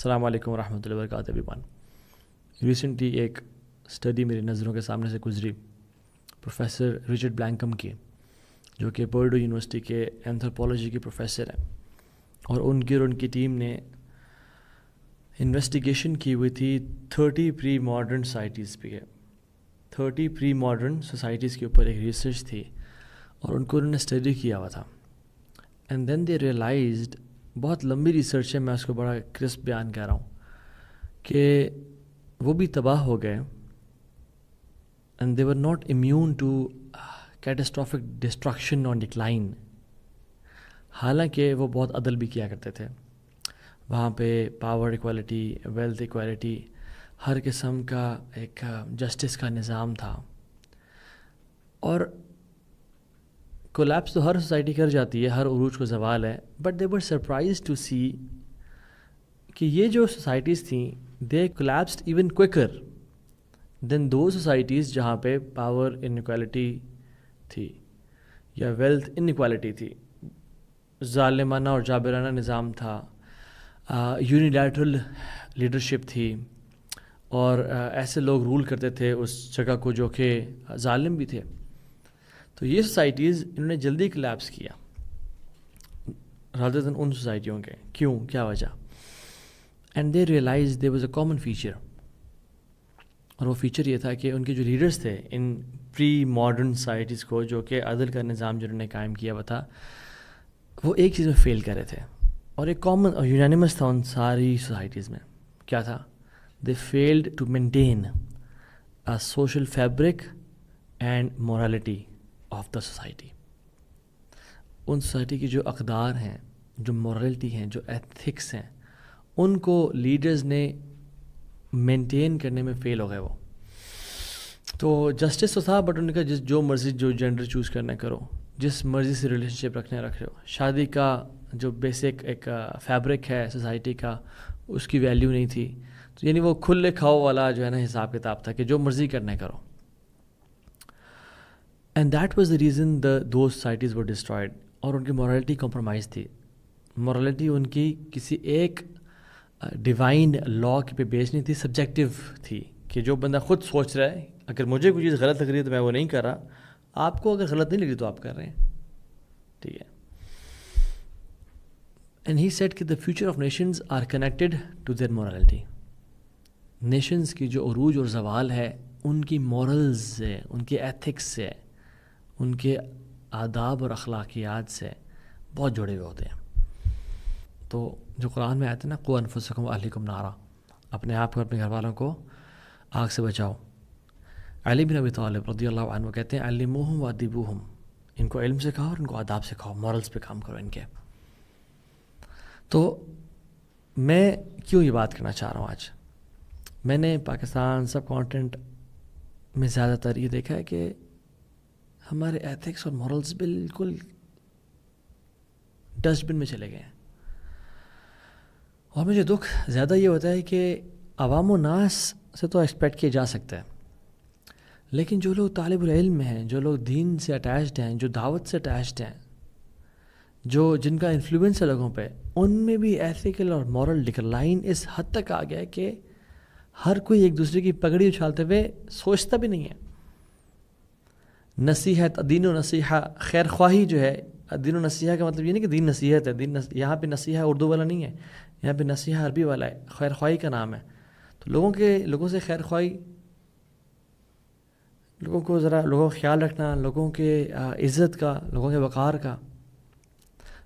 السلام علیکم ورحمۃ اللہ وبرکاتہ ایوری ون. ریسنٹلی ایک اسٹڈی میری نظروں کے سامنے سے گزری پروفیسر رچرڈ بلینکم کی، جو کہ پرڈو یونیورسٹی کے اینتھروپولوجی کے پروفیسر ہیں، اور ان کی ٹیم نے انویسٹیگیشن کی ہوئی تھی 30 پری ماڈرن سوسائٹیز پہ. 30 پری ماڈرن سوسائٹیز کے اوپر ایک ریسرچ تھی اور ان کو انہوں نے اسٹڈی کیا ہوا تھا. اینڈ دین دے ریئلائزڈ، بہت لمبی ریسرچ ہے، میں اس کو بڑا کرسپ بیان کر رہا ہوں، کہ وہ بھی تباہ ہو گئے. And they were not immune to catastrophic destruction on decline. حالانکہ وہ بہت عدل بھی کیا کرتے تھے. وہاں پہ پاور ایکوالٹی، ویلتھ ایکوالٹی، ہر قسم کا ایک جسٹس کا نظام تھا. اور کولیپس تو ہر سوسائٹی کر جاتی ہے، ہر عروج کو زوال ہے، but they were surprised to see کہ یہ جو سوسائٹیز تھیں they collapsed even quicker than دو سوسائٹیز جہاں پہ پاور انیکوالٹی تھی یا ویلتھ انیکوالٹی تھی، ظالمانہ اور جابرانہ نظام تھا، یونیلیٹرل لیڈرشپ تھی، اور ایسے لوگ رول کرتے تھے اس جگہ کو جو کہ ظالم بھی تھے. تو یہ سوسائٹیز انہوں نے جلدی کلیپس کیا رادر دین ان سوسائٹیوں کے. کیوں؟ کیا وجہ؟ And they realize there was a common feature, اور وہ فیچر یہ تھا کہ ان کے جو لیڈرز تھے ان پری ماڈرن سوسائٹیز کو، جو کہ عدل کا نظام جنہوں نے قائم کیا ہوا تھا، وہ ایک چیز میں فیل کر رہے تھے، اور ایک کامن اور یونانیمس تھا ان ساری سوسائٹیز میں. کیا تھا؟ They failed to maintain a social fabric and morality of the society. ان سوسائٹی کی جو اقدار ہیں، جو مورالٹی ہیں، جو ایتھکس ہیں، ان کو لیڈرز نے مینٹین کرنے میں فیل ہو گئے. وہ تو جسٹس تو تھا، بٹ ان کا جو مرضی جو جینڈر چوز کرنا کرو، جس مرضی سے ریلیشن شپ رکھنے رکھو. شادی کا جو بیسک ایک فیبرک ہے سوسائٹی کا، اس کی ویلیو نہیں تھی. تو یعنی وہ کھلے کھاؤ والا جو ہے نا حساب کتاب تھا کہ جو مرضی کرنا کرو. And that was the reason two societies were destroyed. اور ان کی مورالٹی کمپرومائز تھی. مورالٹی ان کی کسی ایک ڈیوائن لا پہ بیس نہیں تھی، سبجیکٹیو تھی، کہ جو بندہ خود سوچ رہا ہے اگر مجھے کوئی چیز غلط لگ رہی ہے تو میں وہ نہیں کر رہا، آپ کو اگر غلط نہیں لگ رہی تو آپ کر رہے ہیں. ٹھیک ہے. اینڈ ہی سیڈ کہ the future of nations are connected to their morality. Nations کی جو عروج اور زوال ہے ان کی مورلز سے، ان کے ایتھکس سے، ان کے آداب اور اخلاقیات سے بہت جڑے ہوئے ہوتے ہیں. تو جو قرآن میں آتے ہیں نا، قوا انفسکم واہلیکم نارا، اپنے آپ کو، اپنے گھر والوں کو آگ سے بچاؤ. علی بن ابی طالب رضی اللہ عنہ کہتے ہیں علموہم وادبوہم، ان کو علم سکھاؤ اور ان کو آداب سکھاؤ، مورلز پہ کام کرو ان کے. تو میں کیوں یہ بات کرنا چاہ رہا ہوں آج؟ میں نے پاکستان سب کانٹینٹ میں زیادہ تر یہ دیکھا ہے کہ ہمارے ایتھکس اور مورلز بالکل ڈسٹ بن میں چلے گئے ہیں. اور مجھے دکھ زیادہ یہ ہوتا ہے کہ عوام و ناس سے تو ایکسپیکٹ کیا جا سکتا ہے، لیکن جو لوگ طالب العلم ہیں، جو لوگ دین سے اٹیچڈ ہیں، جو دعوت سے اٹیچڈ ہیں، جن کا انفلوئنس ہے لوگوں پہ، ان میں بھی ایتھیکل اور مورل ڈکلائن اس حد تک آ گیا ہے کہ ہر کوئی ایک دوسرے کی پگڑی اچھالتے ہوئے سوچتا بھی نہیں ہے. نصیحت، دین و نصیحہ، خیر خواہی جو ہے، دین و نصیحہ کا مطلب یہ نہیں کہ دین نصیحت ہے. یہاں پہ نصیحہ اردو والا نہیں ہے، یہاں پہ نصیحہ عربی والا ہے، خیر خواہی کا نام ہے. تو لوگوں سے خیر خواہی، لوگوں کو کا خیال رکھنا، لوگوں کے عزت کا، لوگوں کے وقار کا،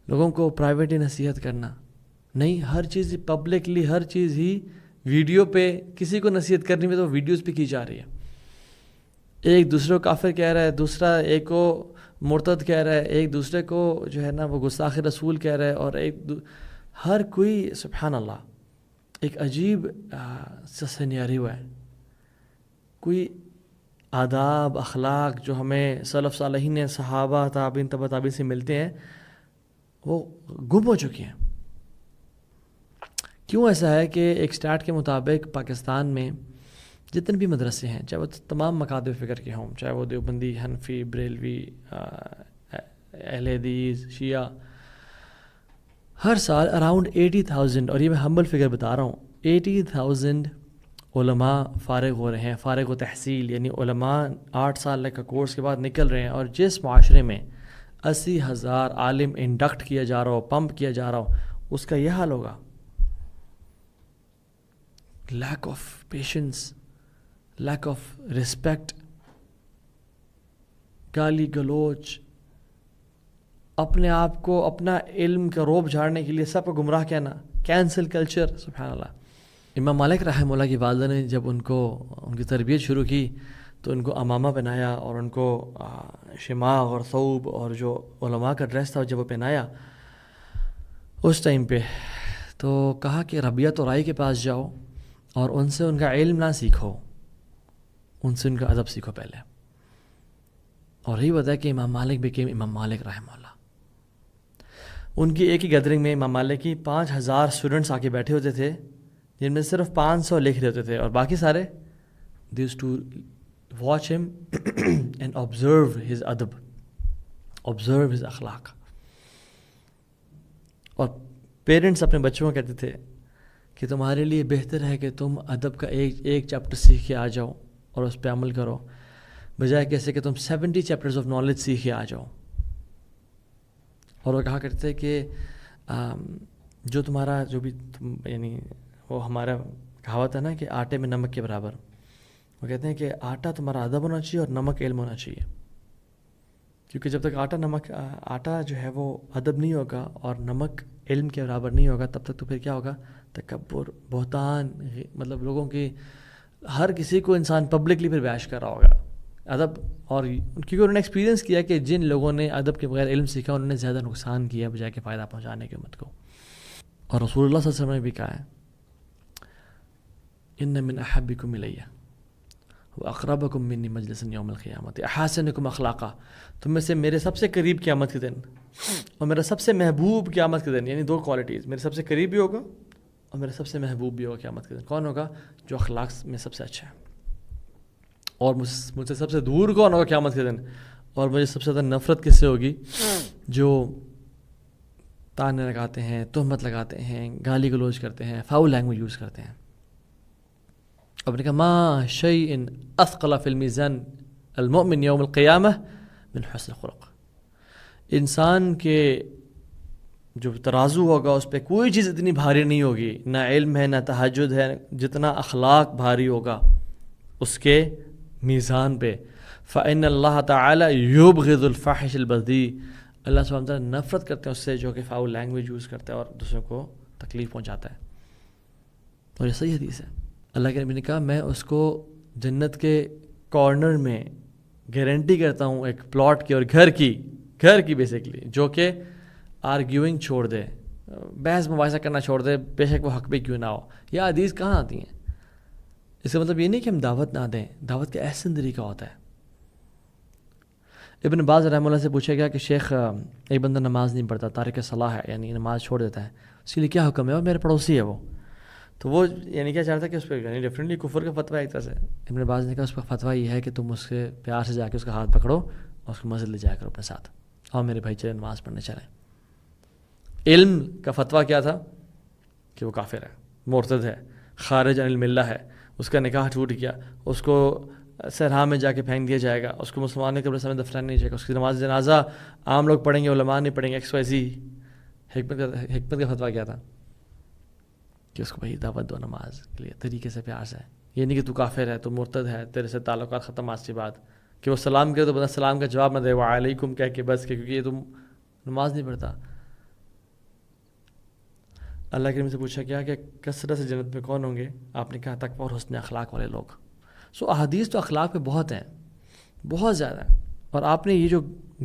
لوگوں کو پرائیویٹلی نصیحت کرنا نہیں. ہر چیز پبلکلی، ہر چیز ہی ویڈیو پہ. کسی کو نصیحت کرنی میں تو ویڈیوز پہ کی جا رہی ہے. ایک دوسرے کو کافر کہہ رہا ہے، دوسرا ایک کو مرتد کہہ رہا ہے، ایک دوسرے کو جو ہے نا وہ گستاخ رسول کہہ رہا ہے، اور ہر کوئی سبحان اللہ ایک عجیب سینیریو ہے. کوئی آداب، اخلاق جو ہمیں سلف صالحین، صحابہ، تابعین، تبع تابعین سے ملتے ہیں، وہ گم ہو چکے ہیں. کیوں ایسا ہے کہ ایک اسٹارٹ کے مطابق پاکستان میں جتنے بھی مدرسے ہیں، چاہے وہ تمام مکاتب فکر کے ہوں، چاہے وہ دیوبندی، حنفی، بریلوی، اہل حدیث، شیعہ، ہر سال اراؤنڈ 80,000، اور یہ میں ہمبل فگر بتا رہا ہوں، 80,000 علماء فارغ ہو رہے ہیں، فارغ و تحصیل، یعنی علماء 8 سال کا کورس کے بعد نکل رہے ہیں، اور جس معاشرے میں 80,000 عالم انڈکٹ کیا جا رہا ہو، پمپ کیا جا رہا ہو، اس کا یہ حال ہوگا. Lack of patience, lack of respect, گالی گلوچ، اپنے آپ کو اپنا علم کا روب جھاڑنے کے لیے سب کو گمراہ کہنا، کینسل کلچر. سبحان اللہ. امام مالک رحمہ اللہ کی والدہ نے جب ان کی تربیت شروع کی تو ان کو امامہ پہنایا، اور ان کو شماغ اور ثوب اور جو علماء کا ڈریس تھا جب وہ پہنایا اس ٹائم پہ، تو کہا کہ ربیہ تو رائی کے پاس جاؤ اور ان سے ان کا علم نہ سیکھو، ان سے ان کا ادب سیکھو پہلے. اور یہی بتایا کہ امام مالک became امام مالک رحمہ اللہ. ان کی ایک ہی گیدرنگ میں امام مالک کی 5,000 اسٹوڈنٹس آ کے بیٹھے ہوتے تھے، جن میں صرف 500 لکھ رہے ہوتے تھے، اور باقی سارے they used to watch him and observe his adab, observe his اخلاق. اور پیرنٹس اپنے بچوں کو کہتے تھے کہ تمہارے لیے بہتر ہے کہ تم ادب کا ایک چیپٹر سیکھ کے آ جاؤ اور اس پہ عمل کرو، بجائے کیسے کہ تم 70 چیپٹرز آف نالج سیکھ کے آ جاؤ. اور وہ کہا کرتے تھے کہ جو تمہارا جو بھی یعنی وہ ہمارا کہاوت ہے نا کہ آٹے میں نمک کے برابر، وہ کہتے ہیں کہ آٹا تمہارا ادب ہونا چاہیے اور نمک علم ہونا چاہیے. کیونکہ جب تک آٹا جو ہے وہ ادب نہیں ہوگا اور نمک علم کے برابر نہیں ہوگا، تب تک تو پھر کیا ہوگا؟ تکبر، بہتان، مطلب لوگوں کی ہر کسی کو انسان پبلکلی پھر بیش کر رہا ہوگا ادب. اور کیونکہ انہوں نے ایکسپیرینس کیا کہ جن لوگوں نے ادب کے بغیر علم سیکھا انہوں نے زیادہ نقصان کیا بجائے کہ فائدہ پہنچانے کی امت کو. اور رسول اللہ صلی اللہ علیہ وسلم نے بھی کہا ہے ان من احبکم الی واقربکم منی مجلسا یوم القیامۃ احاسنکم اخلاقا. تم میں سے میرے سب سے قریب قیامت کے دن اور میرا سب سے محبوب قیامت کے دن، یعنی 2 کوالٹیز، میرے سب سے قریب بھی ہوگا اور میرا سب سے محبوب بھی ہوگا قیامت کے دن. کون ہوگا؟ جو اخلاق میں سب سے اچھا ہے. اور مجھ سے سب سے دور کون ہوگا قیامت کے دن؟ اور مجھے سب سے زیادہ نفرت کس سے ہوگی؟ جو تانے لگاتے ہیں، تہمت لگاتے ہیں، گالی گلوچ کرتے ہیں، فاؤل لینگویج یوز کرتے ہیں. اب نے کہا ما شیء اثقل فی المیزان المؤمن یوم القیامہ من حسن الخلق. انسان کے جو ترازو ہوگا اس پہ کوئی چیز اتنی بھاری نہیں ہوگی، نہ علم ہے نہ تہجد ہے، جتنا اخلاق بھاری ہوگا اس کے میزان پہ. فإن اللہ تعالی یبغض الفاحش البذیء. اللہ سبحانہ وتعالی نفرت کرتے ہیں اس سے جو کہ فاؤل لینگویج یوز کرتا ہے اور دوسروں کو تکلیف پہنچاتا ہے. اور یہ صحیح حدیث ہے. اللہ کے نبی نے کہا میں اس کو جنت کے کارنر میں گارنٹی کرتا ہوں ایک پلاٹ کی اور گھر کی بیسیکلی، جو کہ آرگیوئنگ چھوڑ دے، بحث مباحثہ کرنا چھوڑ دے، بے شک وہ حق بھی کیوں نہ ہو. یہ حدیث کہاں آتی ہیں؟ اس کا مطلب یہ نہیں کہ ہم دعوت نہ دیں، دعوت کا احسن طریقہ ہوتا ہے. ابن باز رحمہ اللہ سے پوچھا گیا کہ شیخ ایک بندہ نماز نہیں پڑھتا، تارک صلاح ہے، یعنی نماز چھوڑ دیتا ہے، اس کے لیے کیا حکم ہے؟ اور میرے پڑوسی ہے وہ، تو وہ یعنی کیا چاہتا ہے کہ اس پہ یعنی ڈیفرنٹلی کفر کا فتویٰ ایک طرح سے. ابن باز نے کہا اس کا فتویٰ یہ ہے کہ تم اس کے پیار سے جا کے اس کا ہاتھ پکڑو اور اس کو مسجد لے جایا کرو اپنے ساتھ، اور میرے بھائی چلے نماز پڑھنے چلیں. علم کا فتویٰ کیا تھا؟ کہ وہ کافر ہے، مرتد ہے، خارج عن الملہ ہے، اس کا نکاح ٹوٹ گیا، اس کو صحرا میں جا کے پھینک دیا جائے گا، اس کو مسلمان کے قبرستان میں دفنایا نہیں جائے گا، اس کی نماز جنازہ عام لوگ پڑھیں گے، علماء نہیں پڑھیں گے، XYZ. حکمت کا فتویٰ کیا تھا؟ کہ اس کو بھائی دعوت دو نماز کے لیے طریقے سے، پیار سے. یہ نہیں کہ تو کافر ہے، تو مرتد ہے، تیرے سے تعلقات ختم آج کے بعد. کہ وہ سلام کرے تو بندہ سلام کا جواب نہ دے وعلیکم کہہ کے بس، کیونکہ یہ تم نماز نہیں پڑھتا. اللہ کے نبی سے پوچھا گیا کہ کثرت سے جنت میں کون ہوں گے؟ آپ نے کہا تقویٰ اور حسن اخلاق والے لوگ. احادیث تو اخلاق پہ بہت ہیں، بہت زیادہ. اور آپ نے یہ جو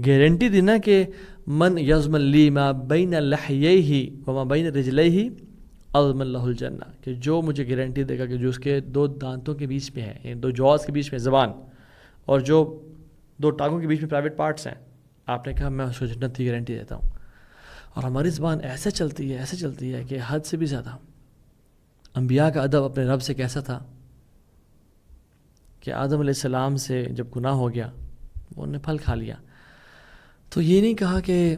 گارنٹی دی نا کہ من یضمن لی ما بین لحییہ وما بین رجلیہ اضمن لہ الجنہ، کہ جو مجھے گارنٹی دے گا کہ جو اس کے 2 دانتوں کے بیچ میں ہے، یعنی 2 جوز کے بیچ میں زبان، اور جو 2 ٹانگوں کے بیچ میں پرائیویٹ پارٹس ہیں، آپ نے کہا میں اس کو جنت کی گارنٹی دیتا ہوں. اور ہماری زبان ایسے چلتی ہے کہ حد سے بھی زیادہ. انبیاء کا ادب اپنے رب سے کیسا تھا کہ آدم علیہ السلام سے جب گناہ ہو گیا، وہ انہوں نے پھل کھا لیا، تو یہ نہیں کہا کہ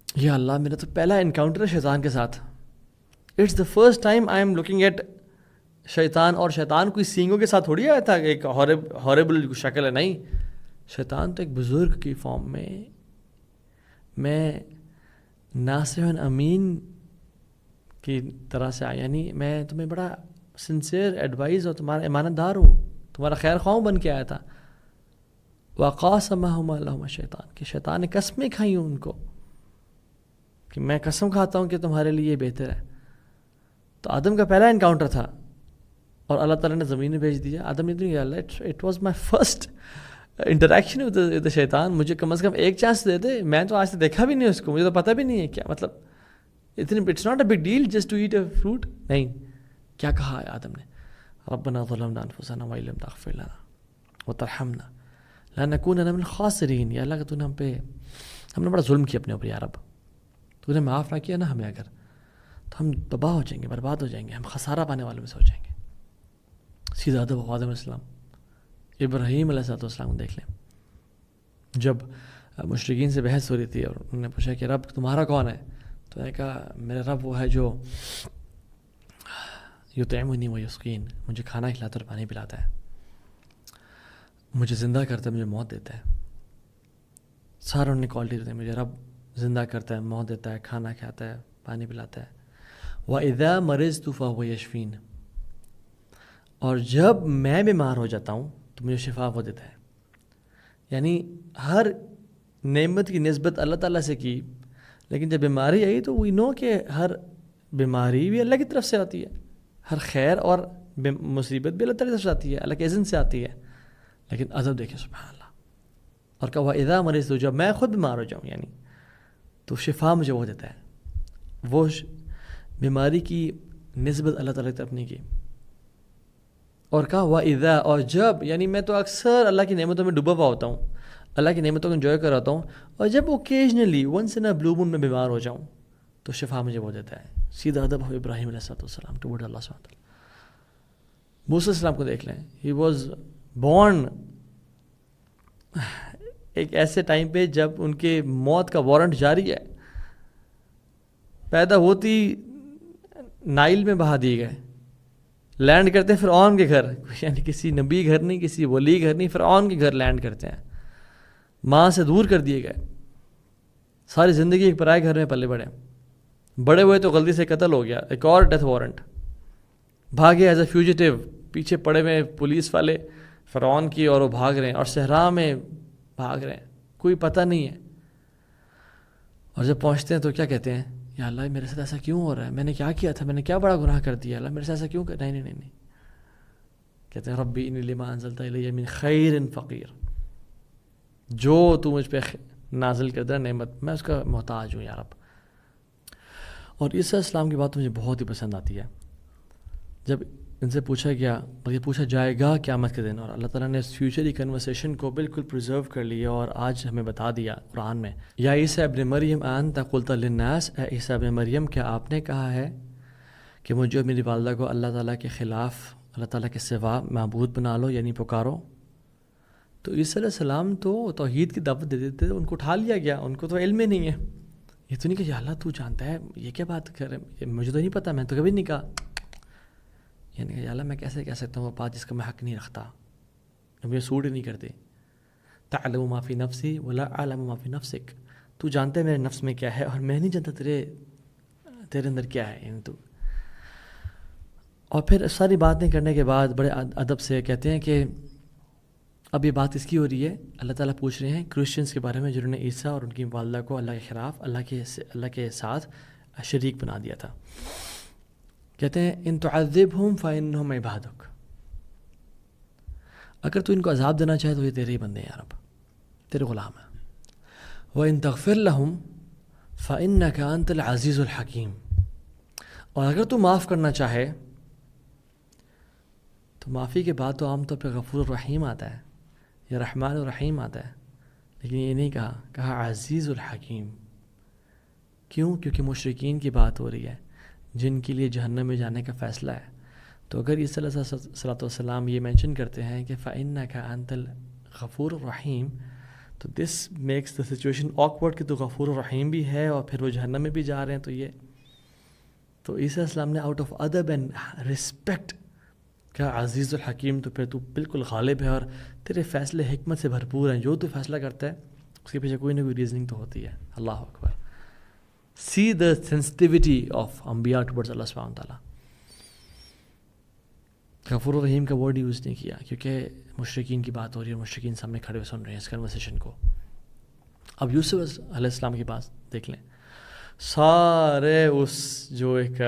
یا اللہ میرا تو پہلا انکاؤنٹر ہے شیطان کے ساتھ، it's the first time I am looking at شیطان، اور شیطان کوئی سینگوں کے ساتھ تھوڑی آیا تھا کہ ایک ہارریبل شکل ہے، نہیں، شیطان تو ایک بزرگ کی فارم میں ناصح امین کی طرح سے آیا، یعنی میں تمہیں بڑا سنسیئر ایڈوائز اور تمہارا امانت دار ہوں، تمہارا خیر خواہ بن کے آیا تھا. وَقَاسَمَهُمَا لَهُمَا الشَّيْطَانُ، کہ شیطان نے قسمیں کھائیں ان کو کہ میں قسم کھاتا ہوں کہ تمہارے لیے یہ بہتر ہے. تو آدم کا پہلا انکاؤنٹر تھا اور اللہ تعالیٰ نے زمین میں بھیج دیا. آدم نے کہا اللہ it was my first interaction with شیطان، مجھے کم از کم ایک چانس دے دے، میں تو آج تک دیکھا بھی نہیں اس کو، مجھے تو پتہ بھی نہیں ہے کیا مطلب، it's not a big deal just to eat a fruit. نہیں، کیا کہا ہے آدم نے؟ ربنا ظلمنا انفسنا وان لم تغفر لنا وترحمنا لنکونن من الخاسرین. یا اللہ کہ تو نے ہم نے بڑا ظلم کیا اپنے اوپر، یا رب تو نے معاف نہ کیا نا ہمیں اگر، تو ہم تباہ ہو جائیں گے، برباد ہو جائیں گے، ہم خسارہ پانے والوں میں سے ہو جائیں گے. سیدھا ادب آدم علیہ السلام، ابراہیم علیہ السلام کو دیکھ لیں، جب مشرکین سے بحث ہو رہی تھی اور انہوں نے پوچھا کہ رب تمہارا کون ہے، تو نے کہا میرا رب وہ ہے جو یطعمنی ویسقین، مجھے کھانا کھلاتا اور پانی پلاتا ہے، مجھے زندہ کرتا ہے، مجھے موت دیتا ہے. سارا انہوں نے کوالٹی دیتے ہیں، مجھے رب زندہ کرتا ہے، موت دیتا ہے، کھانا کھلاتا ہے، پانی پلاتا ہے. وَإِذَا مَرِضْتُ فَهُوَ يَشْفِينِ، اور جب میں بیمار ہو جاتا ہوں تو مجھے شفا وہ دیتا ہے. یعنی ہر نعمت کی نسبت اللہ تعالیٰ سے کی، لیکن جب بیماری آئی تو وی نو کہ ہر بیماری بھی اللہ کی طرف سے آتی ہے، ہر خیر اور مصیبت بھی اللہ تعالیٰ کی طرف سے آتی ہے، اللہ کے اذن سے آتی ہے. لیکن ادب دیکھیں سبحان اللہ، اور کہا وَإِذَا مَرِضْتُ، جب میں خود بیمار ہو جاؤں یعنی تو شفا مجھے وہ دیتا ہے. وہ بیماری کی نسبت اللہ تعالیٰ کی طرف نہیں کی. اور کہا وَإِذَا، اور جب، یعنی میں تو اکثر اللہ کی نعمتوں میں ڈوبا ہوا ہوتا ہوں، اللہ کی نعمتوں کو انجوائے کر رہتا ہوں، اور جب اوکیجنلی ونس ان اے بلو مون میں بیمار ہو جاؤں تو شفا مجھے وہ دیتا ہے. سیدھا ادب ہو ابراہیم علیہ السلام ٹوورڈ اللہ سبحانہ وتعالیٰ. موسیٰ علیہ السلام کو دیکھ لیں، ہی واز بورن ایک ایسے ٹائم پہ جب ان کے موت کا وارنٹ جاری ہے، پیدا ہوتی نائل میں بہا دیے گئے، لینڈ کرتے ہیں فرعون کے گھر، یعنی کسی نبی گھر نہیں، کسی ولی گھر نہیں، فرعون کے گھر لینڈ کرتے ہیں، ماں سے دور کر دیے گئے، ساری زندگی ایک پرائے گھر میں پلے بڑے ہوئے تو غلطی سے قتل ہو گیا، ایک اور ڈیتھ وارنٹ، بھاگے ایز اے فیوجیٹیو، پیچھے پڑے ہوئے پولیس والے فرعون کی، اور وہ بھاگ رہے ہیں اور صحرا میں بھاگ رہے ہیں، کوئی پتہ نہیں ہے. اور جب پہنچتے ہیں تو کیا کہتے ہیں؟ یا اللہ میرے ساتھ ایسا کیوں ہو رہا ہے، میں نے کیا کیا تھا، میں نے کیا بڑا گناہ کر دیا، اللہ میرے ساتھ ایسا کیوں کر، نہیں. کہتے ہیں ربی انی لما انزلت الی من خیر فقیر، جو تو مجھ پہ نازل کر دے نعمت میں اس کا محتاج ہوں یا رب. اور عیسیٰ السلام کی بات مجھے بہت ہی پسند آتی ہے. جب ان سے پوچھا گیا اور یہ پوچھا جائے گا قیامت کے دن، اور اللہ تعالیٰ نے اس فیوچر کنورسیشن کو بالکل پرزرو کر لیا اور آج ہمیں بتا دیا قرآن میں، یا عیسیٰ ابن مریم انت قلت للناس، اے عیسیٰ ابن مریم کیا آپ نے کہا ہے کہ مجھے اور میری والدہ کو اللہ تعالیٰ کے خلاف، اللہ تعالیٰ کے سوا معبود بنا لو، یعنی پکارو. تو عیسیٰ علیہ السلام تو توحید کی دعوت دے دیتے، ان کو اٹھا لیا گیا، ان کو تو علم ہی نہیں ہے، یہ تو نہیں کہ یا اللہ تو جانتا ہے یہ کیا بات کر رہے، مجھے تو نہیں پتہ، میں تو کبھی نہیں کہا. یعنی کہ یا اللہ میں کیسے کہہ سکتا ہوں وہ بات جس کا میں حق نہیں رکھتا، مجھے سوٹ ہی نہیں کرتے. تعلم ما فی نفسی ولا اعلم ما فی نفسک، تو جانتا ہے میرے نفس میں کیا ہے اور میں نہیں جانتا تیرے اندر کیا ہے. یعنی تو، اور پھر ساری باتیں کرنے کے بعد بڑے ادب سے کہتے ہیں کہ اب یہ بات اس کی ہو رہی ہے، اللہ تعالیٰ پوچھ رہے ہیں کرسچنس کے بارے میں جنہوں نے عیسیٰ اور ان کی والدہ کو اللہ کے خلاف، اللہ کے ساتھ شریک بنا دیا تھا. کہتے ہیں ان تعذبہم فانہم عبادک، اگر تو ان کو عذاب دینا چاہے تو یہ تیرے ہی بندے ہیں یا رب، تیرے غلام ہیں. وان تغفر لہم فانک انت العزیز الحکیم، اور اگر تو معاف کرنا چاہے تو معافی کے بعد تو عام طور پہ غفور الرحیم آتا ہے یا رحمان الرحیم آتا ہے، لیکن یہ نہیں کہا عزیز الحکیم. کیوں؟ کیونکہ مشرکین کی بات ہو رہی ہے جن کے لیے جہنم میں جانے کا فیصلہ ہے. تو اگر عیسیٰ علیہ السلام یہ مینشن کرتے ہیں کہ فَإِنَّكَ أَنْتَ الْغَفُورُ الرَّحِيمُ، تو this makes the situation awkward کہ تو غفور الرحیم بھی ہے اور پھر وہ جہنم میں بھی جا رہے ہیں. تو یہ تو عیسیٰ علیہ السلام نے آؤٹ آف ادب اینڈ رسپیکٹ کیا عزیز الحکیم، تو پھر تو بالکل غالب ہے اور تیرے فیصلے حکمت سے بھرپور ہیں، جو تو فیصلہ کرتا ہے اس کے پیچھے کوئی نہ کوئی ریزننگ تو ہوتی ہے. اللہ اکبر. سی دا سینسٹیوٹی آف انبیاء ٹورڈز اللہ سبحانہ وتعالیٰ. غفور الرحیم کا ورڈ یوز نہیں کیا کیونکہ مشرکین کی بات ہو رہی ہے، مشرکین سامنے کھڑے ہوئے سن رہے ہیں اس کنورسیشن کو. اب یوسف علیہ السلام کی بات دیکھ لیں. سارے اس جو ایک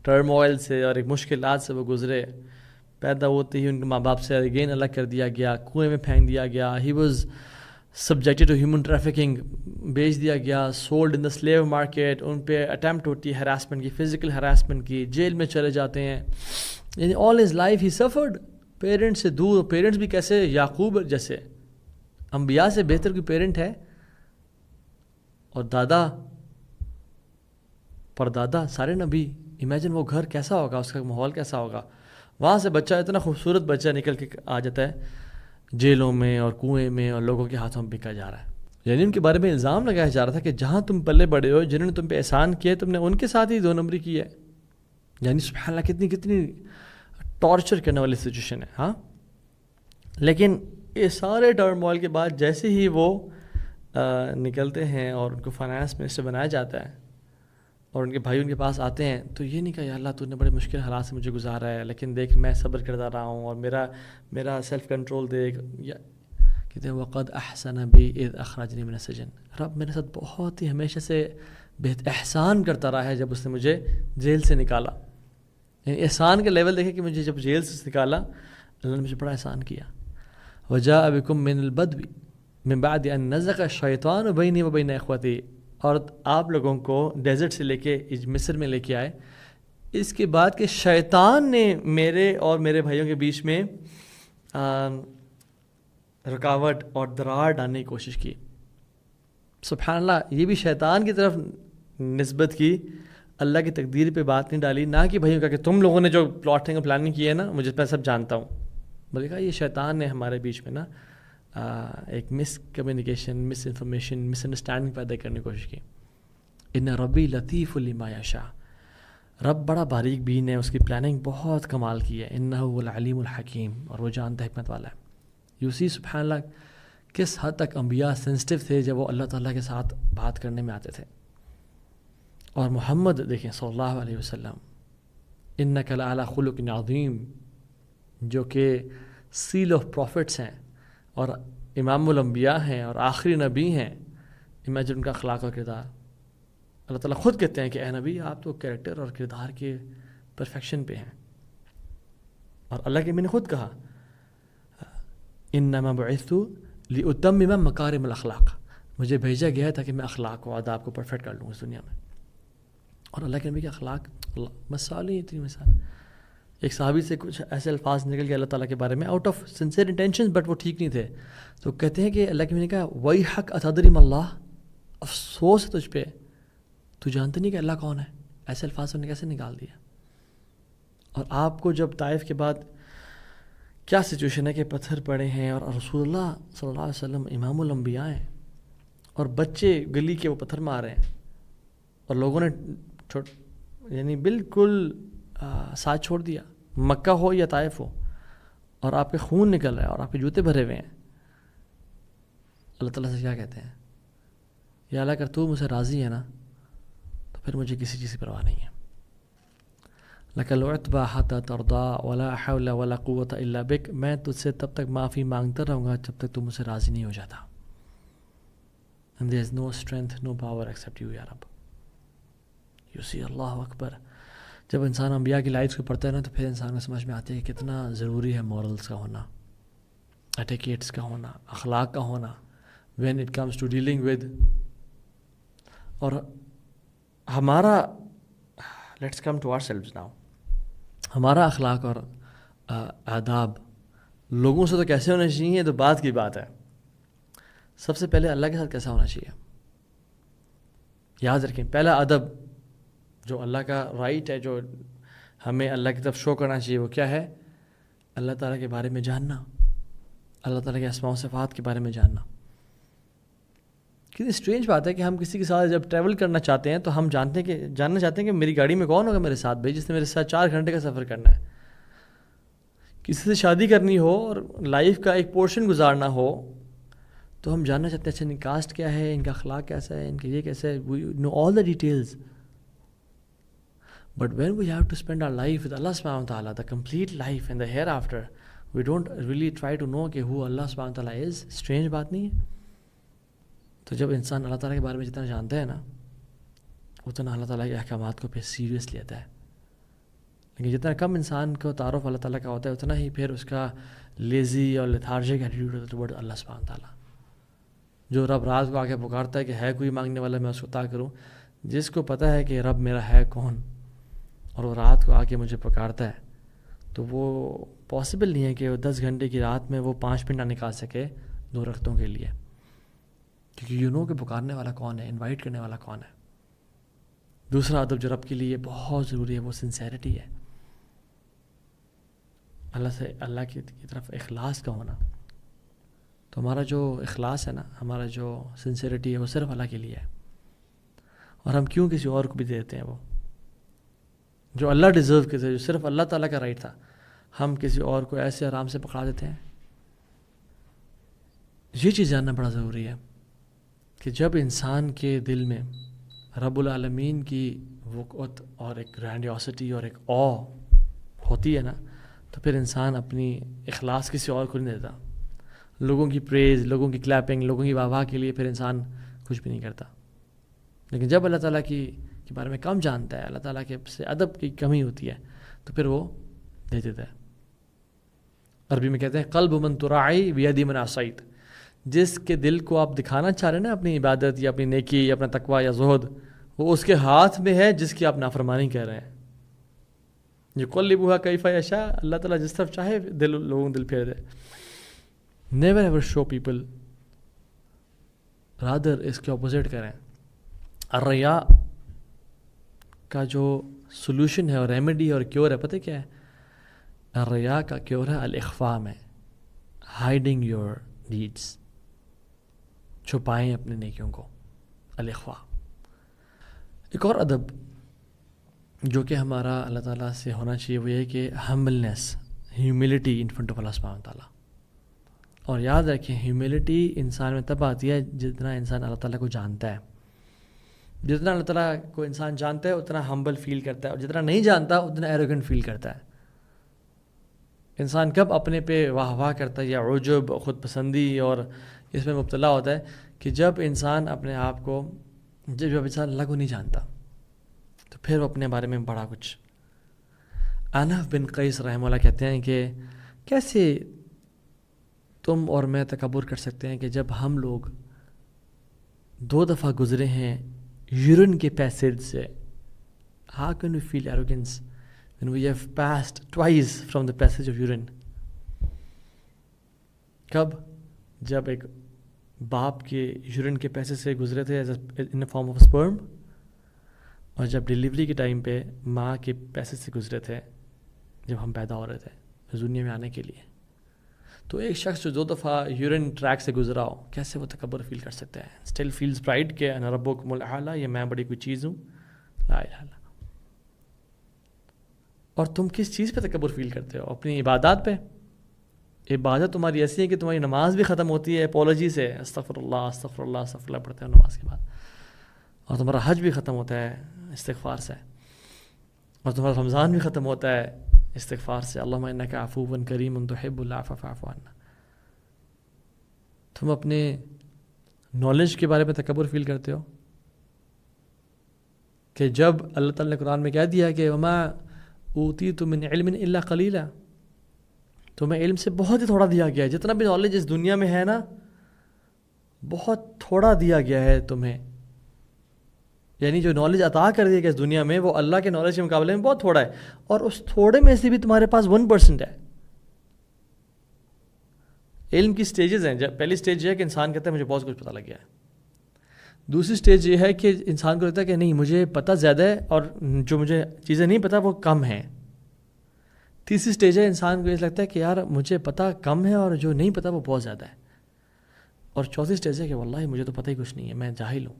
ٹرموائل سے اور ایک مشکلات سے وہ گزرے، پیدا ہوتے ہی ان کے ماں باپ سے اگین الگ کر دیا گیا، کنویں میں پھینک دیا گیا. He was subjected to human trafficking, بیچ دیا گیا، sold in the slave market. ان پہ اٹیمپٹ ہوتی ہے ہراسمنٹ کی، فزیکل ہراسمنٹ کی، جیل میں چلے جاتے ہیں. یعنی all his life he suffered. Parents سے دور، پیرنٹس بھی کیسے؟ یعقوب جیسے. انبیاء سے بہتر کوئی پیرنٹ ہے؟ اور دادا پردادا سارے نبی. امیجن وہ گھر کیسا ہوگا، اس کا ماحول کیسا ہوگا. وہاں سے بچہ، اتنا خوبصورت بچہ نکل کے آ جاتا ہے جیلوں میں اور کنویں میں اور لوگوں کے ہاتھوں میں بکا جا رہا ہے. یعنی ان کے بارے میں الزام لگایا جا رہا تھا کہ جہاں تم پلے بڑے ہو، جنہوں نے تم پہ احسان کیا، تم نے ان کے ساتھ ہی 2 نمبری کی ہے. یعنی سبحان اللہ کتنی ٹارچر کرنے والی سچویشن ہے. ہاں، لیکن یہ سارے ٹرموائل کے بعد جیسے ہی وہ نکلتے ہیں اور ان کو فائنانس منسٹر بنایا جاتا ہے اور ان کے بھائی ان کے پاس آتے ہیں، تو یہ نہیں کہا یا اللہ تو نے بڑے مشکل حالات سے مجھے گزارا ہے، لیکن دیکھ میں صبر کرتا رہا ہوں اور میرا سیلف کنٹرول دیکھ. یا کہتے ہیں وقد احسن بی اذ اخرجنی من السجن. رب میرے ساتھ بہت ہی ہمیشہ سے بہت احسان کرتا رہا ہے جب اس نے مجھے جیل سے نکالا. یعنی احسان کا لیول دیکھے کہ مجھے جب جیل سے نکالا اللہ نے مجھے بڑا احسان کیا. وجاء بکم من البدو من بعد ان نزغ الشیطان بینی و بین اخوتی. اور آپ لوگوں کو ڈیزرٹ سے لے کے مصر میں لے کے آئے اس کے بعد کہ شیطان نے میرے اور میرے بھائیوں کے بیچ میں رکاوٹ اور دراڑ ڈالنے کی کوشش کی. سبحان اللہ، یہ بھی شیطان کی طرف نسبت کی، اللہ کی تقدیر پہ بات نہیں ڈالی. نہ کہ بھائیوں کا کہ تم لوگوں نے جو پلاٹنگ اور پلاننگ کی ہے نا، مجھے میں سب جانتا ہوں، بلکہ کہا یہ شیطان نے ہمارے بیچ میں نا ایک مس کمیونیکیشن، مس انفارمیشن، مس انڈرسٹینڈنگ پیدا کرنے کی کوشش کی. ان ربی لطیف لما یشاء. رب بڑا باریک بین ہے، اس کی پلاننگ بہت کمال کی ہے. انہ هو العلیم الحکیم، اور وہ جانتا ہے، حکمت والا ہے. یو سی سبحان اللہ کس حد تک انبیاء سینسٹیو تھے جب وہ اللہ تعالیٰ کے ساتھ بات کرنے میں آتے تھے. اور محمد دیکھیں صلی اللہ علیہ وسلم، انک لعلی خلق عظیم، جو کہ سیل آف پروفٹس ہیں اور امام الانبیاء ہیں اور آخری نبی ہیں. امیجن ان کا اخلاق اور کردار. اللہ تعالیٰ خود کہتے ہیں کہ اے نبی آپ تو کریکٹر اور کردار کے پرفیکشن پہ ہیں. اور اللہ کے میں نے خود کہا انما بعثت لاتمم مکارم الاخلاق، مجھے بھیجا گیا ہے تاکہ میں اخلاق و آداب کو پرفیکٹ کر لوں اس دنیا میں. اور اللہ کے نبی کے اخلاق مثال ہی اتنی مثال. ایک صحابی سے کچھ ایسے الفاظ نکل گئے اللہ تعالیٰ کے بارے میں out of sincere intention, but وہ ٹھیک نہیں تھے. تو کہتے ہیں کہ اللہ کے نبی نے کہا ویحک اتدری ما اللہ، افسوس ہے تجھ پہ، تو جانتے نہیں کہ اللہ کون ہے. ایسے الفاظ انہوں نے کیسے نکال دیا. اور آپ کو جب طائف کے بعد کیا سچویشن ہے کہ پتھر پڑے ہیں اور رسول اللہ صلی اللہ علیہ وسلم امام الانبیاء ہیں اور بچے گلی کے وہ پتھر مار رہے ہیں اور لوگوں نے یعنی بالکل ساتھ چھوڑ دیا، مکہ ہو یا طائف ہو، اور آپ کے خون نکل رہا ہے اور آپ کے جوتے بھرے ہوئے ہیں. اللہ تعالیٰ سے کیا کہتے ہیں؟ یا اللہ اگر تو مجھ سے راضی ہے نا تو پھر مجھے کسی چیز کی پرواہ نہیں ہے. لَكَ الْعُتْبَى حَتَّى تَرْضَى وَلَا حَوْلَ وَلَا قُوَّةَ إِلَّا بِكَ. میں تجھ سے تب تک معافی مانگتا رہوں گا جب تک تو مجھ سے راضی نہیں ہو جاتا. And there is no strength, no power except you یا رب. You see, اللہ اکبر. جب انسان انبیاء کی لائفز کو پڑھتا ہے نا تو پھر انسان کو سمجھ میں آتی ہے کہ کتنا ضروری ہے مورلز کا ہونا، ایٹیکیٹس کا ہونا، اخلاق کا ہونا when it comes to dealing with. اور ہمارا let's come to ourselves now. ہمارا اخلاق اور آداب لوگوں سے تو کیسے ہونے چاہیے تو بات کی بات ہے. سب سے پہلے اللہ کے ساتھ کیسا ہونا چاہیے. یاد رکھیں پہلا ادب جو اللہ کا رائٹ ہے، جو ہمیں اللہ کی طرف شو کرنا چاہیے، وہ کیا ہے؟ اللہ تعالیٰ کے بارے میں جاننا، اللہ تعالیٰ کے اسماء و صفات کے بارے میں جاننا. کتنی اسٹرینج بات ہے کہ ہم کسی کے ساتھ جب ٹریول کرنا چاہتے ہیں تو ہم جاننا چاہتے ہیں کہ میری گاڑی میں کون ہوگا میرے ساتھ بھائی، جس نے میرے ساتھ 4 گھنٹے کا سفر کرنا ہے. کسی سے شادی کرنی ہو اور لائف کا ایک پورشن گزارنا ہو تو ہم جاننا چاہتے ہیں اچھا ان کاسٹ کیا ہے، ان کا اخلاق کیسا ہے، ان کا یہ کیسا ہے، we know all the details. But when we have to spend our life with اللہ سبحانہ و تعالیٰ، the complete life and the hereafter, we don't really try to know کہ ہو اللہ سبحانہ و تعالیٰ از. اسٹرینج بات نہیں ہے؟ تو جب انسان اللہ تعالیٰ کے بارے میں جتنا جانتا ہے نا، اتنا اللہ تعالیٰ کے احکامات کو پھر سیریس لیتا ہے. لیکن جتنا کم انسان کو تعارف اللہ تعالیٰ کا ہوتا ہے، اتنا ہی پھر اس کا لیزی اور لیتھارجک ایٹیٹیوڈ ہوتا ہے ٹورڈ اللہ سبحانہ و تعالیٰ. جو رب رات کو آ کے پکارتا ہے کہ ہے کوئی مانگنے والا میں اس کو عطا کروں، جس کو پتہ ہے کہ رب میرا ہے کون اور وہ رات کو آ کے مجھے پکارتا ہے، تو وہ پاسبل نہیں ہے کہ وہ 10 گھنٹے کی رات میں وہ 5 منٹ نہ نکال سکے 2 رکعتوں کے لیے، کیونکہ یو نو کہ پکارنے والا کون ہے، انوائٹ کرنے والا کون ہے. دوسرا ادب جو رب کے لیے بہت ضروری ہے وہ سنسیرٹی ہے، اللہ کی طرف اخلاص کا ہونا. تو ہمارا جو اخلاص ہے نا، ہمارا جو سنسیرٹی ہے وہ صرف اللہ کے لیے ہے. اور ہم کیوں کسی اور کو بھی دیتے ہیں وہ جو اللہ ڈیزرو کرتے تھے، جو صرف اللہ تعالیٰ کا رائٹ تھا، ہم کسی اور کو ایسے آرام سے پکڑا دیتے ہیں. یہ چیز جاننا بڑا ضروری ہے کہ جب انسان کے دل میں رب العالمین کی وقعت اور ایک گرینڈیوسٹی اور ایک او ہوتی ہے نا، تو پھر انسان اپنی اخلاص کسی اور کو نہیں دیتا. لوگوں کی پریز، لوگوں کی کلیپنگ، لوگوں کی واہ واہ کے لیے پھر انسان کچھ بھی نہیں کرتا. لیکن جب اللہ تعالیٰ کے بارے میں کم جانتا ہے، اللہ تعالیٰ کے سے ادب کی کمی ہوتی ہے، تو پھر وہ دے دیتا ہے. عربی میں کہتے ہیں قلب من تراعی بیدی من عصیت، جس کے دل کو آپ دکھانا چاہ رہے ہیں نا اپنی عبادت یا اپنی نیکی یا اپنا تقویٰ یا زہد، وہ اس کے ہاتھ میں ہے جس کی آپ نافرمانی کہہ رہے ہیں. یقلبها کیف یشاء، اللہ تعالیٰ جس طرف چاہے لوگوں دل پھیر دے. Never ever show people, rather اس کے اپوزٹ کریں. الریا کا جو سولوشن ہے اور ریمیڈی اور کیور ہے، پتہ کیا ہے؟ الریا کا کیور ہے الاخفاء میں، ہائیڈنگ یور ڈیڈس، چھپائیں اپنے نیکیوں کو، الاخفاء. ایک اور ادب جو کہ ہمارا اللہ تعالیٰ سے ہونا چاہیے وہ یہ کہ humbleness, humility in front of اللہ سبحانہ و تعالیٰ. اور یاد رکھیں ہیوملٹی انسان میں تب آتی ہے جتنا انسان اللہ تعالیٰ کو جانتا ہے. جتنا اللہ تعالیٰ کو انسان جانتا ہے اتنا ہمبل فیل کرتا ہے، اور جتنا نہیں جانتا اتنا ایروگنٹ فیل کرتا ہے. انسان کب اپنے پہ واہ واہ کرتا ہے یا عجب، خود پسندی اور اس میں مبتلا ہوتا ہے کہ جب انسان اپنے آپ کو، جب انسان اللہ کو نہیں جانتا تو پھر وہ اپنے بارے میں بڑا کچھ. انف بن قیس رحمہ اللہ کہتے ہیں کہ کیسے تم اور میں تکبر کر سکتے ہیں کہ جب ہم لوگ 2 دفعہ گزرے ہیں یورین کے پیسیج سے. How can we feel arrogance when we have passed twice from the passage of urine? کب؟ جب ایک باپ کے یورین کے پیسے سے گزرے تھے in the form of sperm، اور جب ڈیلیوری کے ٹائم پہ ماں کے پیسے سے گزرے تھے جب ہم پیدا ہو رہے تھے اس دنیا میں آنے کے لیے. تو ایک شخص جو 2 دفعہ یورین ٹریک سے گزرا ہو، کیسے وہ تکبر فیل کر سکتا ہے؟ اسٹل فیلز پرائڈ کہ انا ربکم الاعلی، یہ میں بڑی کوئی چیز ہوں، لا الہ الا. اور تم کس چیز پہ تکبر فیل کرتے ہو؟ اپنی عبادات پہ. عبادت تمہاری ایسی ہے کہ تمہاری نماز بھی ختم ہوتی ہے اپولوجی سے، استغفر اللہ استغفر اللہ استغفر اللہ پڑھتے ہو نماز کے بعد، اور تمہارا حج بھی ختم ہوتا ہے استغفار سے، اور تمہارا رمضان بھی ختم ہوتا ہے استغفار سے، اللہم انک عفو کریم تحب العفو فاعف عنا. تم اپنے نالج کے بارے میں تکبر فیل کرتے ہو کہ جب اللہ تعالیٰ نے قرآن میں کہہ دیا کہ وما اوتیت من علم الا قلیلا، تمہیں علم سے بہت ہی تھوڑا دیا گیا ہے. جتنا بھی نالج اس دنیا میں ہے نا، بہت تھوڑا دیا گیا ہے تمہیں. یعنی جو نالج عطا کر دیا گیا اس دنیا میں وہ اللہ کے نالج کے مقابلے میں بہت تھوڑا ہے، اور اس تھوڑے میں سے بھی تمہارے پاس 1% ہے. علم کی سٹیجز ہیں. پہلی سٹیج یہ ہے کہ انسان کہتا ہے مجھے بہت کچھ پتہ لگ گیا ہے. دوسری سٹیج یہ ہے کہ انسان کو لگتا ہے کہ نہیں مجھے پتہ زیادہ ہے اور جو مجھے چیزیں نہیں پتہ وہ کم ہیں. تیسری سٹیج ہے انسان کو یہ لگتا ہے کہ یار مجھے پتہ کم ہے اور جو نہیں پتہ وہ بہت زیادہ ہے. اور چوتھی اسٹیج ہے کہ واللہ مجھے تو پتہ ہی کچھ نہیں ہے، میں جاہل ہوں.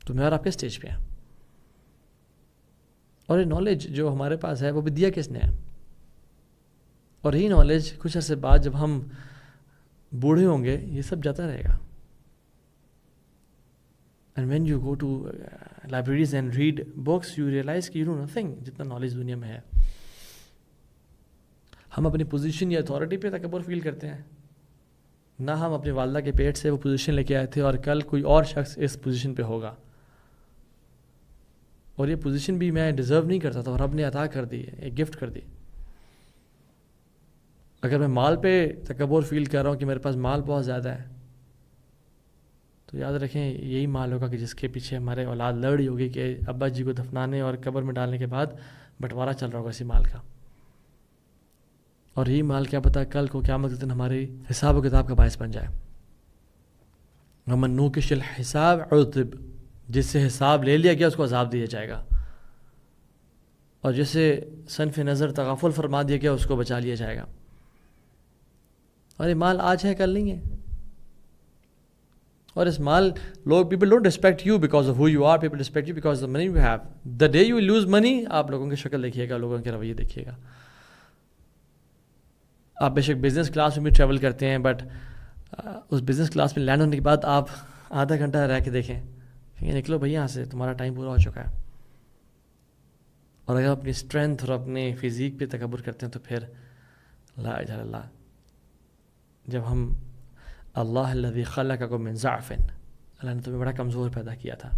تو میں اور آپ کے اسٹیج پہ ہیں. اور یہ نالج جو ہمارے پاس ہے وہ بھی دیا کس نے ہے؟ اور یہی نالج کچھ عرصے بعد جب ہم بوڑھے ہوں گے یہ سب جاتا رہے گا. And when you go to libraries and read books you realize کہ یو نو نتھنگ جتنا نالج دنیا میں ہے. ہم اپنی پوزیشن یا اتھارٹی پہ تکبر فیل کرتے ہیں، نہ ہم اپنی والدہ کے پیٹ سے وہ پوزیشن لے کے آئے تھے اور کل کوئی اور شخص اس پوزیشن پہ ہوگا، اور یہ پوزیشن بھی میں ڈیزرو نہیں کرتا تھا اور رب نے عطا کر دی، ایک گفٹ کر دی. اگر میں مال پہ تکبر فیل کر رہا ہوں کہ میرے پاس مال بہت زیادہ ہے، تو یاد رکھیں یہی مال ہوگا کہ جس کے پیچھے ہمارے اولاد لڑ رہی ہوگی کہ ابا جی کو دفنانے اور قبر میں ڈالنے کے بعد بٹوارا چل رہا ہوگا اسی مال کا. اور یہی مال کیا پتہ کل کو قیامت کے دن ہماری حساب و کتاب کا باعث بن جائے. ومن نوکش الحساب عذب، جس سے حساب لے لیا گیا اس کو عذاب دیا جائے گا، اور جسے صنف نظر تغافل فرما دیا گیا اس کو بچا لیا جائے گا. اور یہ مال آج ہے کل نہیں ہے. اور اس مال لوگ people don't respect you because of who you are, people respect you because of money you have. The day you lose money آپ لوگوں کی شکل دیکھیے گا، لوگوں کے رویے دیکھیے گا. آپ بے شک بزنس کلاس میں بھی ٹریول کرتے ہیں، بٹ اس بزنس کلاس میں لینڈ ہونے کے بعد آپ آدھا گھنٹہ رہ کے دیکھیں کہ نکلو بھائی یہاں سے، تمہارا ٹائم پورا ہو چکا ہے. اور اگر اپنی اسٹرینتھ اور اپنے فزیک پہ تکبر کرتے ہیں تو پھر لا الہ الا اللہ. جب ہم اللہ الذی خلقکم من ضعف، اللہ نے تمہیں بڑا کمزور پیدا کیا تھا،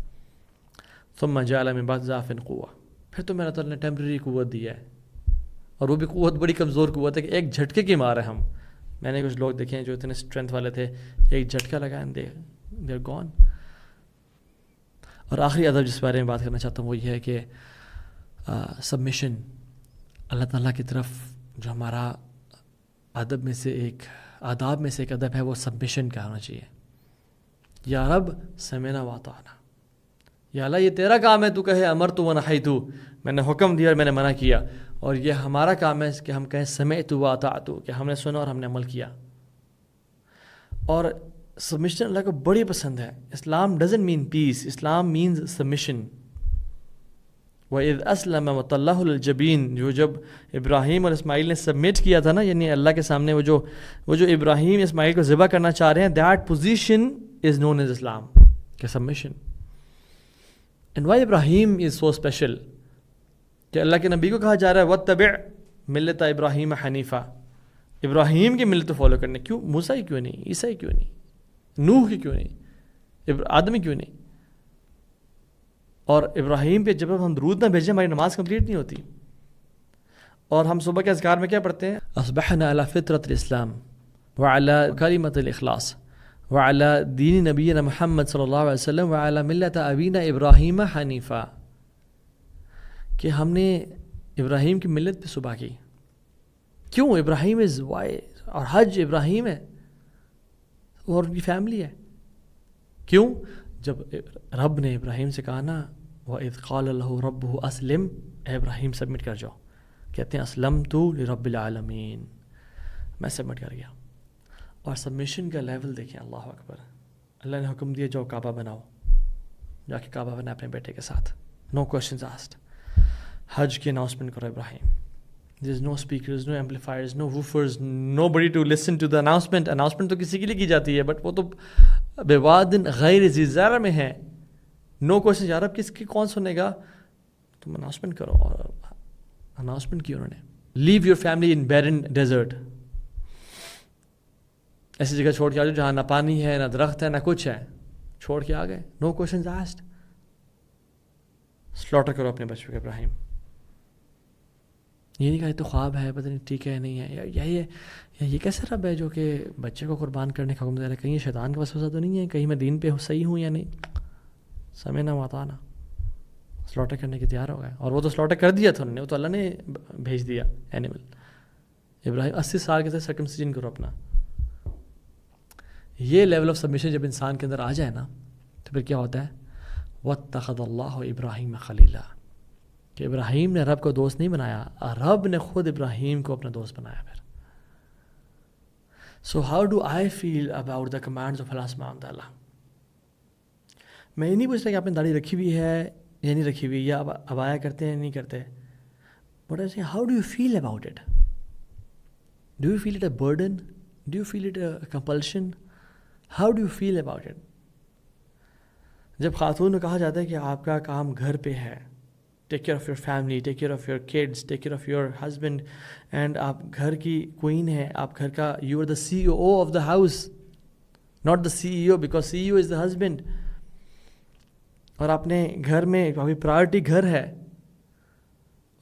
ثم جعل من بعد ضعف قوة، پھر تمہیں اللہ تعالیٰ نے ٹیمپریری قوت دی ہے، اور وہ بھی قوت بڑی کمزور قوت ہے کہ ایک جھٹکے کی مار ہے ہم. میں نے کچھ لوگ دیکھے ہیں جو اتنے اسٹرینتھ والے تھے، ایک جھٹکا لگا دے آر گون. اور آخری ادب جس بارے میں بات کرنا چاہتا ہوں وہ یہ ہے کہ سبمیشن. اللہ تعالیٰ کی طرف جو ہمارا ادب میں سے ایک آداب میں سے ایک ادب ہے وہ سبمیشن کا ہونا چاہیے. یا رب سمعنا واطعنا، یا اللہ یہ تیرا کام ہے، تو کہے امرت ونہیت، میں نے حکم دیا اور میں نے منع کیا، اور یہ ہمارا کام ہے کہ ہم کہیں سمعت واطعت، کہ ہم نے سنا اور ہم نے عمل کیا. اور سبمیشن اللہ کو بڑی پسند ہے. Islam doesn't mean peace, Islam means submission. وَإِذْ أَسْلَمَ وَتَلَّهُ لِلْجَبِينِ، جو جب ابراہیم اور اسماعیل نے سبمٹ کیا تھا نا، یعنی اللہ کے سامنے وہ جو ابراہیم اسماعیل کو ذبح کرنا چاہ رہے ہیں، that position is known as Islam, کہ submission. And why Ibrahim is so special کہ اللہ کے نبی کو کہا جا رہا ہے وَاتَّبِعْ مِلَّتَ ابراہیم حنیفہ، ابراہیم کی ملت فالو کرنے. کیوں موسیٰ ہی کیوں نہیں، عیسیٰ ہی کیوں نہیں، نوح کی کیوں نہیں، آدم ہی کیوں نہیں؟ اور ابراہیم پہ جب ہم درود نہ بھیجیں ہماری نماز کمپلیٹ نہیں ہوتی. اور ہم صبح کے اذکار میں کیا پڑھتے ہیں؟ اصبحنا علی فطرۃ الاسلام وعلی کلمۃ الاخلاص وعلی دین نبینا محمد صلی اللہ علیہ وسلم وعلی ملت ابینا ابراہیم حنیفہ، کہ ہم نے ابراہیم کی ملت پہ صبح کی. کیوں؟ ابراہیم از وائی، اور حج ابراہیم ہے اور ان کی فیملی ہے. کیوں؟ جب رب نے ابراہیم سے کہا نا وَإِذْ قَالَ لَهُ رَبُّهُ أَسْلِمْ، اے ابراہیم سبمٹ کر جاؤ، کہتے ہیں اسلمتُ لرب العالمین، میں سبمٹ کر گیا. اور سبمیشن کا لیول دیکھیں، اللہ اکبر. اللہ نے حکم دیا جاؤ کعبہ بناؤ، جا کے کعبہ بنا اپنے بیٹے کے ساتھ، نو کوشچنز آسکڈ. حج کی اناؤنسمنٹ کرو ابراہیم، there is no speakers, no amplifiers, no woofers, nobody to listen to the announcement. announcement تو کسی کے لیے کی جاتی ہے، بٹ وہ تو بوادن غیر ذی زرع میں ہے. نو کوشچن، یار اب کس کی کون سنے گا، تم اناؤنسمنٹ کرو. اور اناؤنسمنٹ کی انہوں نے. لیو یور فیملی ان بیرن ڈیزرٹ، ایسی جگہ چھوڑ کے آ جاؤ جہاں نہ پانی ہے، نہ درخت ہے، نہ کچھ ہے، چھوڑ کے آ گئے. نو کوشچنز آسکڈ. سلاٹر کرو اپنے بچوں کے ابراہیم. یہ نہیں کہا یہ تو خواب ہے، پتہ نہیں ٹھیک ہے نہیں ہے، یہ کیسے رب ہے جو کہ بچے کو قربان کرنے کا حکم دے رہا ہے؟ کہیں یہ شیطان کا وسوسہ تو نہیں ہے، کہیں میں دین پہ صحیح ہوں یا نہیں؟ سمعنا واطعنا، سلاٹر کرنے کے تیار ہو گئے. اور وہ تو سلاٹر کر دیا تھا انہوں نے، وہ تو اللہ نے بھیج دیا اینیمل. ابراہیم 80 سال کے تھے، سرکمسیجن کرو اپنا. یہ لیول آف سبمیشن جب انسان کے اندر آ جائے نا تو پھر کیا ہوتا ہے؟ وَاتَّخَذَ اللَّهُ إِبْرَاهِيمَ خَلِيلًا، کہ ابراہیم نے رب کو دوست نہیں بنایا، رب نے خود ابراہیم کو اپنا دوست بنایا. پھر So how do I feel about the commands of Allah subhanahu wa ta'ala? میں یہ نہیں پوچھتا کہ آپ نے داڑھی رکھی ہوئی ہے یا نہیں رکھی ہوئی, یا ابایا کرتے ہیں یا نہیں کرتے. But I say, how do you feel about it? Do you feel it a burden? Do you feel it a compulsion? How do you feel about it? جب خاتون کو کہا جاتا ہے کہ آپ کا کام گھر پہ ہے, take care of your family, take care of your kids, take care of your husband, and آپ گھر کی کوئین ہیں, آپ گھر کا, you are the C O of the house, not the C E O, because C E O is the husband. اور آپ نے گھر میں ابھی پرائرٹی گھر ہے,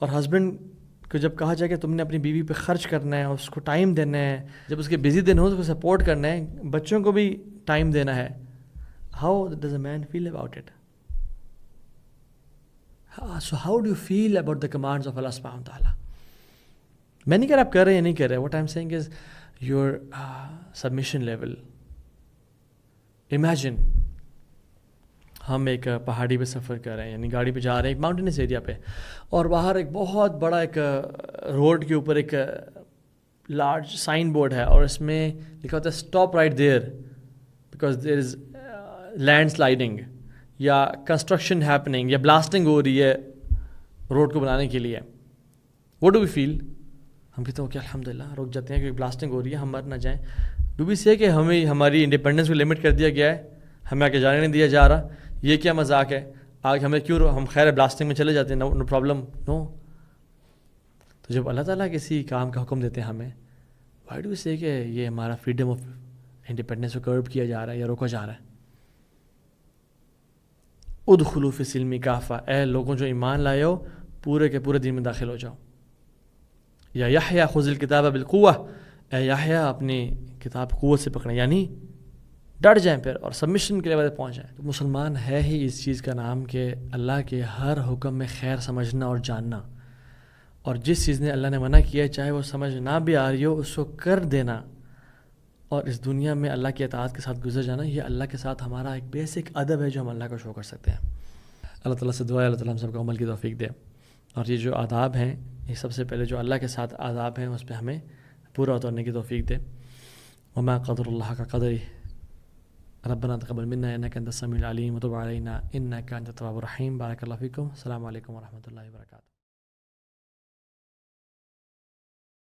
اور ہسبینڈ کو جب کہا جائے کہ تم نے اپنی بیوی پہ خرچ کرنا ہے, اس کو ٹائم دینا ہے, جب اس کے بزی دن ہو تو اس کو سپورٹ کرنا ہے, بچوں کو بھی ٹائم دینا ہے, how does a man feel about it? So how do you feel about the commands of Allah subhanahu wa ta'ala? میں نہیں کہہ رہا آپ کر رہے ہیں یا نہیں کر رہے. What I'm saying is your submission level. Imagine ہم ایک پہاڑی پہ سفر کر رہے ہیں, یعنی گاڑی پہ جا رہے ہیں ایک ماؤنٹینس ایریا پہ, اور باہر ایک بہت بڑا ایک روڈ کے اوپر ایک لارج سائن بورڈ ہے, اور اس میں لکھا ہوتا ہے stop right there because there is land sliding, یا کنسٹرکشن ہیپننگ, یا بلاسٹنگ ہو رہی ہے روڈ کو بنانے کے لیے. What do we feel? ہم کہتے ہیں کہ الحمد للہ رک جاتے ہیں کیونکہ بلاسٹنگ ہو رہی ہے, ہم مر نہ جائیں. ڈو وی سے کہ ہمیں ہماری انڈیپینڈنس کو لمٹ کر دیا گیا ہے, ہمیں آگے جانے نہیں دیا جا رہا, یہ کیا مذاق ہے, آگے ہمیں کیوں, ہم خیر بلاسٹنگ میں چلے جاتے ہیں, نو پرابلم, نو. تو جب اللہ تعالیٰ کسی کام کا حکم دیتے ہیں ہمیں, وائی ڈو وی سے کہ یہ ہمارا فریڈم آف انڈیپینڈنس کو کرب کیا جا رہا ہے یا روکا جا رہا ہے؟ ادخلوا فی السلم کافہ, اے لوگوں جو ایمان لائے ہو پورے کے پورے دین میں داخل ہو جاؤ. یا یحییٰ خذ الکتاب بالقوہ, اے یحییٰ اپنی کتاب قوت سے پکڑیں, یعنی ڈٹ جائیں پھر اور سبمشن کے لیول پہنچ جائیں. تو مسلمان ہے ہی اس چیز کا نام کہ اللہ کے ہر حکم میں خیر سمجھنا اور جاننا, اور جس چیز نے اللہ نے منع کیا ہے چاہے وہ سمجھ نہ بھی آ رہی ہو اس کو کر دینا, اور اس دنیا میں اللہ کی اطاعت کے ساتھ گزر جانا. یہ اللہ کے ساتھ ہمارا ایک بیسک ادب ہے جو ہم اللہ کو شو کر سکتے ہیں. اللہ تعالیٰ سے دعا ہے اللہ تعالیٰ ہم سب کو عمل کی توفیق دے, اور یہ جو آداب ہیں یہ سب سے پہلے جو اللہ کے ساتھ آداب ہیں اس پہ ہمیں پورا اترنے کی توفیق دے. وما قدر اللہ کا قدری ربنا تقبل منا انک انت السمیع العلیم وتب علینا انک انت التواب الرحیم. بارک اللہ فیکم. السلام علیکم ورحمۃ اللہ وبرکاتہ.